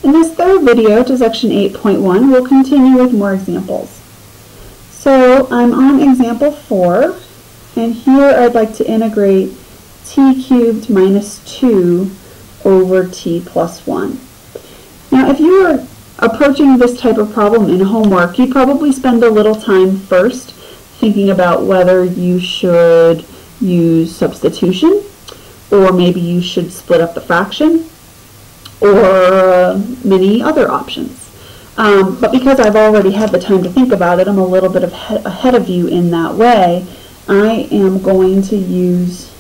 In this third video to section 8.1, we'll continue with more examples. So I'm on example 4, and here I'd like to integrate t cubed minus 2 over t plus 1. Now if you were approaching this type of problem in homework, you'd probably spend a little time first thinking about whether you should use substitution, or maybe you should split up the fraction, or many other options. But because I've already had the time to think about it, I'm a little bit ahead of you in that way. I am going to use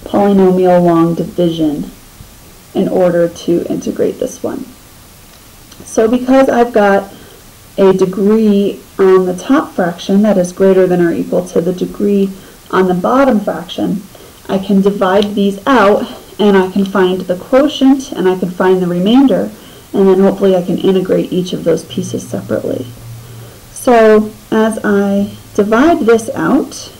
polynomial long division in order to integrate this one. So because I've got a degree on the top fraction that is greater than or equal to the degree on the bottom fraction, I can divide these out and I can find the quotient and I can find the remainder, and then hopefully I can integrate each of those pieces separately. So as I divide this out,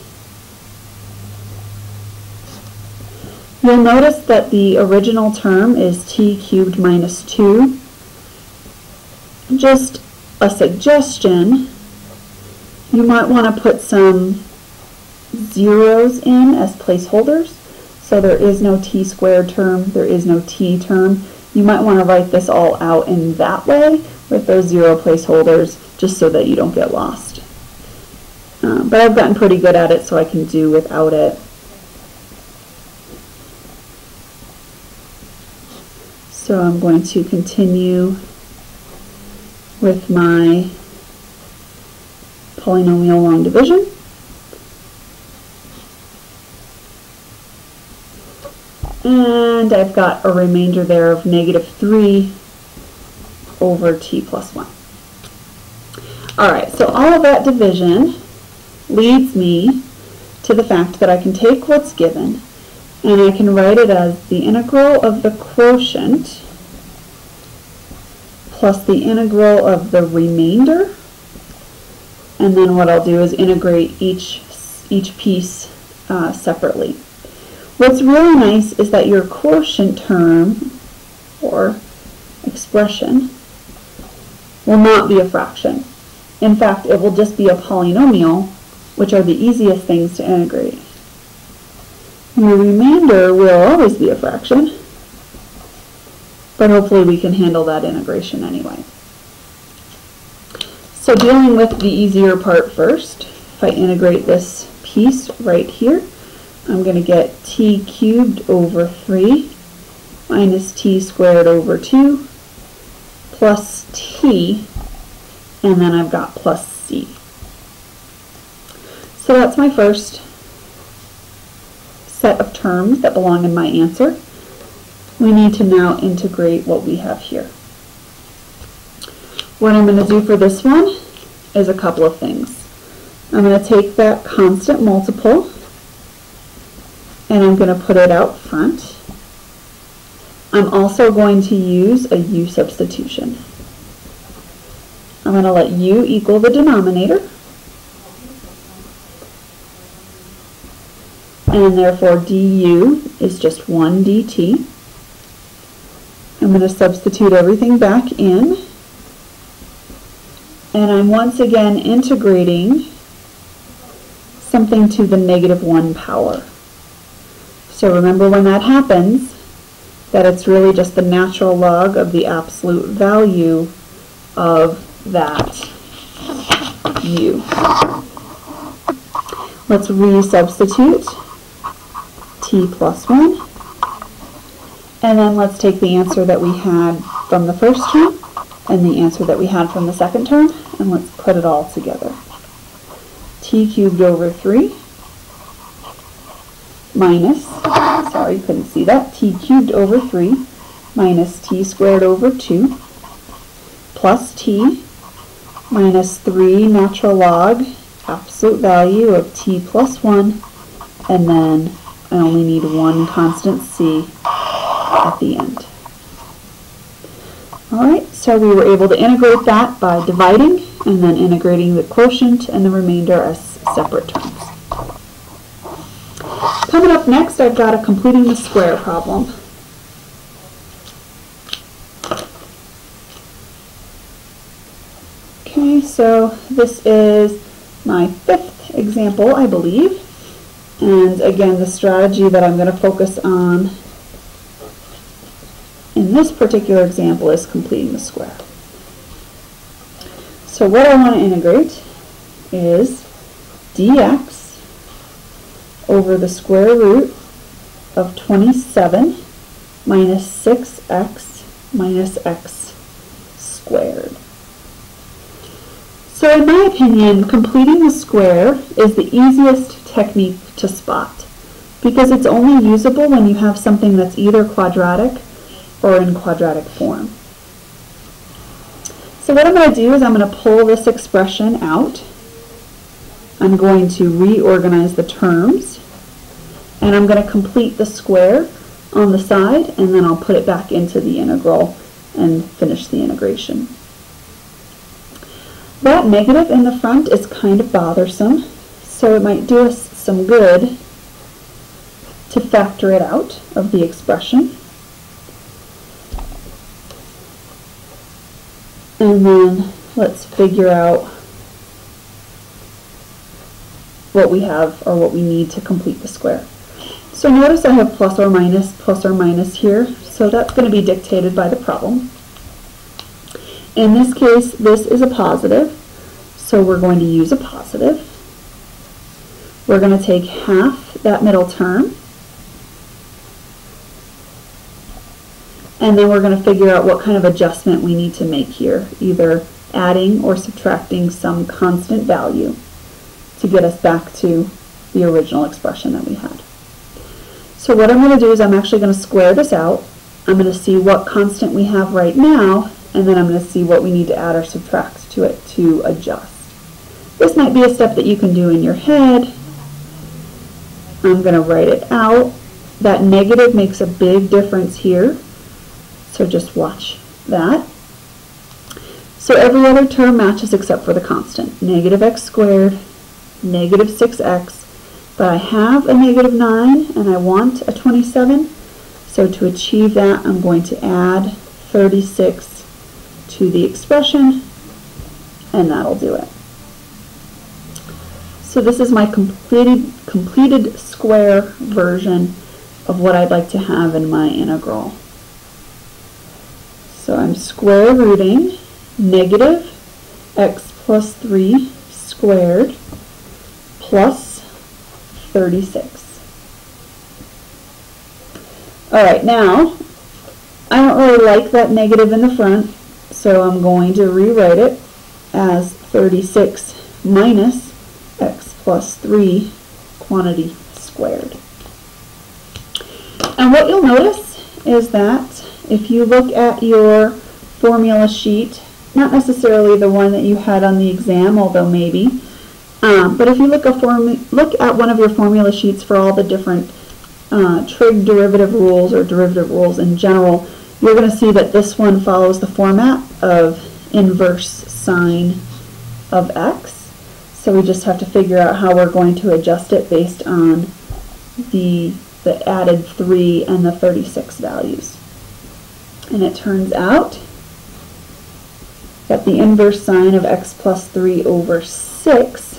you'll notice that the original term is t cubed minus 2. Just a suggestion, you might want to put some zeros in as placeholders. So there is no t squared term, there is no t term. You might want to write this all out in that way with those zero placeholders, just so that you don't get lost. But I've gotten pretty good at it, so I can do without it. So I'm going to continue with my polynomial long division. And I've got a remainder there of negative 3 over t plus 1. Alright, so all of that division leads me to the fact that I can take what's given and I can write it as the integral of the quotient plus the integral of the remainder, and then what I'll do is integrate each piece separately. What's really nice is that your quotient term, or expression, will not be a fraction. In fact, it will just be a polynomial, which are the easiest things to integrate. Your remainder will always be a fraction, but hopefully we can handle that integration anyway. So dealing with the easier part first, if I integrate this piece right here, I'm going to get t cubed over 3 minus t squared over 2 plus t, and then I've got plus c. So that's my first set of terms that belong in my answer. We need to now integrate what we have here. What I'm going to do for this one is a couple of things. I'm going to take that constant multiple and I'm going to put it out front. I'm also going to use a u substitution. I'm going to let u equal the denominator, and therefore du is just 1 dt. I'm going to substitute everything back in, and I'm once again integrating something to the negative 1 power. So remember when that happens, that it's really just the natural log of the absolute value of that u. Let's resubstitute t plus 1. And then let's take the answer that we had from the first term and the answer that we had from the second term, and let's put it all together. T cubed over 3 minus, sorry, you couldn't see that, t cubed over 3 minus t squared over 2 plus t minus 3 natural log absolute value of t plus 1, and then I only need one constant c at the end. Alright, so we were able to integrate that by dividing and then integrating the quotient and the remainder as separate terms. Coming up next, I've got a completing the square problem. so this is my 5th example, I believe. And again, the strategy that I'm going to focus on in this particular example is completing the square. So what I want to integrate is dx over the square root of 27 minus 6x minus x squared. So in my opinion, completing the square is the easiest technique to spot because it's only usable when you have something that's either quadratic or in quadratic form. So what I'm going to do is I'm going to pull this expression out. I'm going to reorganize the terms, and I'm going to complete the square on the side, and then I'll put it back into the integral and finish the integration. That negative in the front is kind of bothersome, so it might do us some good to factor it out of the expression. And then let's figure out what we have or what we need to complete the square. So notice I have plus or minus here, so that's going to be dictated by the problem. In this case, this is a positive, so we're going to use a positive. We're going to take half that middle term, and then we're going to figure out what kind of adjustment we need to make here, either adding or subtracting some constant value to get us back to the original expression that we had. So what I'm going to do is I'm actually going to square this out. I'm going to see what constant we have right now, and then I'm going to see what we need to add or subtract to it to adjust. This might be a step that you can do in your head. I'm going to write it out. That negative makes a big difference here, so just watch that. So every other term matches except for the constant. Negative x squared, negative 6x, but I have a negative 9 and I want a 27, so to achieve that I'm going to add 36 to the expression, and that'll do it. So this is my completed square version of what I'd like to have in my integral. So I'm square rooting negative x plus 3 squared plus 36. Alright, now I don't really like that negative in the front, so I'm going to rewrite it as 36 minus x plus 3 quantity squared. And what you'll notice is that if you look at your formula sheet, not necessarily the one that you had on the exam, although maybe, but if you look at one of your formula sheets for all the different trig derivative rules or derivative rules in general, you're going to see that this one follows the format of inverse sine of x. So we just have to figure out how we're going to adjust it based on the added 3 and the 36 values. And it turns out that the inverse sine of x plus 3 over 6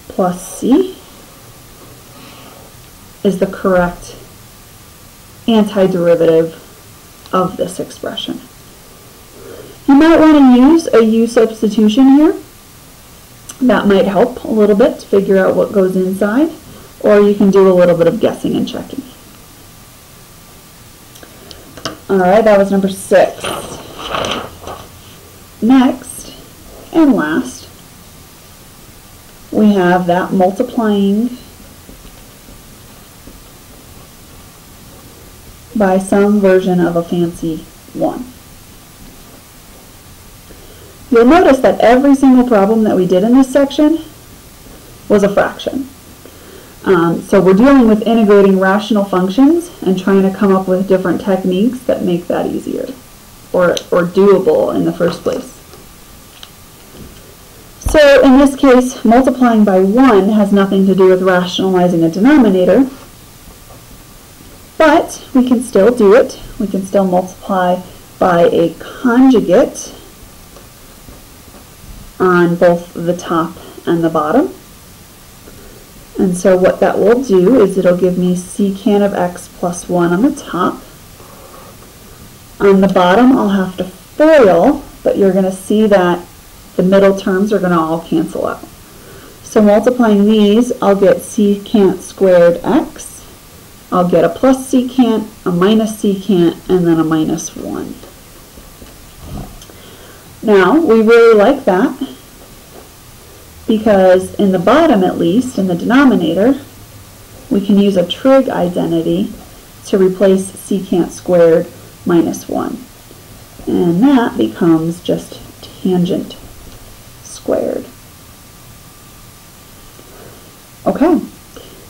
plus c is the correct antiderivative of this expression. You might want to use a u substitution here. That might help a little bit to figure out what goes inside, or you can do a little bit of guessing and checking. Alright, that was number 6. Next and last, we have that multiplying by some version of a fancy 1. You'll notice that every single problem that we did in this section was a fraction. So we're dealing with integrating rational functions and trying to come up with different techniques that make that easier or doable in the first place. So in this case, multiplying by 1 has nothing to do with rationalizing a denominator, but we can still do it. We can still multiply by a conjugate on both the top and the bottom. And so what that will do is it'll give me secant of x plus 1 on the top. On the bottom I'll have to FOIL, but you're going to see that the middle terms are going to all cancel out. So multiplying these, I'll get secant squared x. I'll get a plus secant, a minus secant, and then a minus 1. Now, we really like that because in the bottom, at least, in the denominator, we can use a trig identity to replace secant squared minus 1. And that becomes just tangent squared. Okay,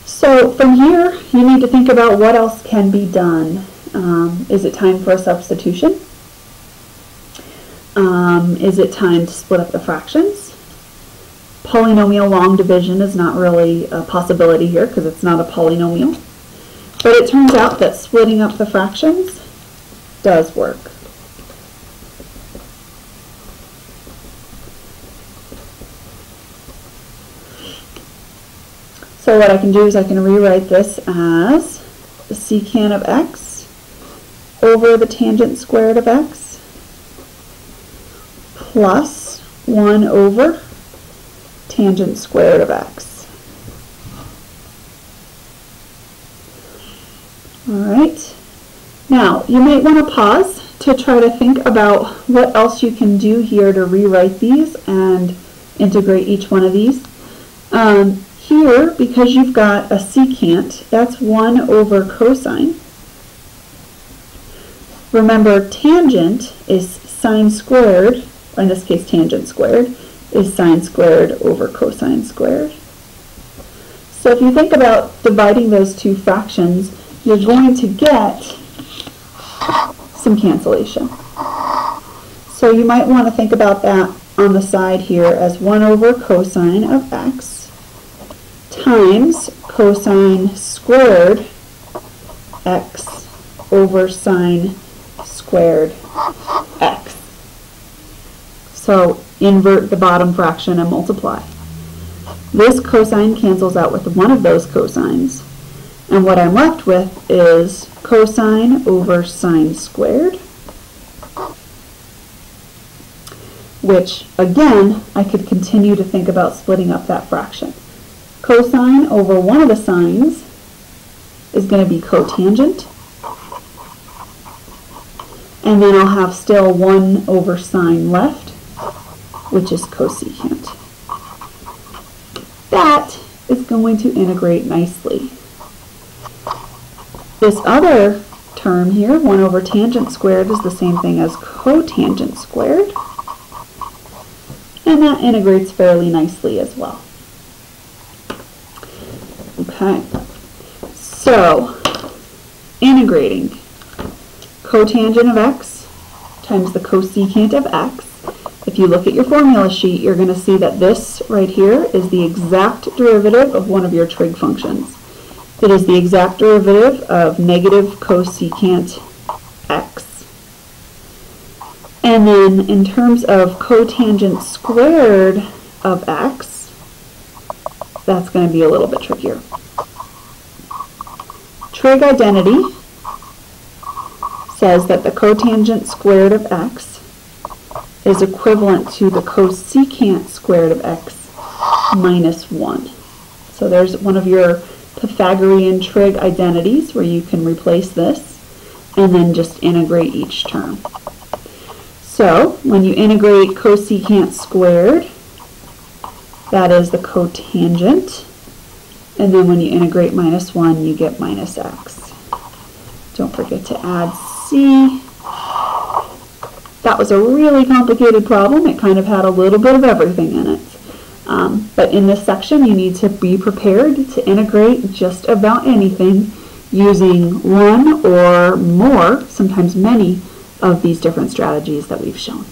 so from here, you need to think about what else can be done. Is it time for a substitution? Is it time to split up the fractions? Polynomial long division is not really a possibility here because it's not a polynomial. But it turns out that splitting up the fractions does work. So what I can do is I can rewrite this as the secant of x over the tangent squared of x plus 1 over tangent squared of x. Alright, now you might want to pause to try to think about what else you can do here to rewrite these and integrate each one of these. Here, because you've got a secant, that's 1 over cosine. Remember, tangent is sine squared, or in this case tangent squared, is sine squared over cosine squared. So if you think about dividing those two fractions, you're going to get some cancellation. So you might want to think about that on the side here as 1 over cosine of x times cosine squared x over sine squared x. So invert the bottom fraction and multiply. This cosine cancels out with one of those cosines, and what I'm left with is cosine over sine squared, which again I could continue to think about splitting up that fraction. Cosine over one of the sines is going to be cotangent, and then I'll have still 1 over sine left, which is cosecant. That is going to integrate nicely. This other term here, 1 over tangent squared, is the same thing as cotangent squared, and that integrates fairly nicely as well. Okay, so integrating cotangent of x times the cosecant of x. If you look at your formula sheet, you're going to see that this right here is the exact derivative of one of your trig functions. It is the exact derivative of negative cosecant x. And then in terms of cotangent squared of x, that's going to be a little bit trickier. Trig identity says that the cotangent squared of x is equivalent to the cosecant squared of x minus 1. So there's one of your Pythagorean trig identities where you can replace this and then just integrate each term. So when you integrate cosecant squared, that is the cotangent, and then when you integrate minus 1, you get minus x. Don't forget to add c. That was a really complicated problem. It kind of had a little bit of everything in it. But in this section, you need to be prepared to integrate just about anything using one or more, sometimes many, of these different strategies that we've shown.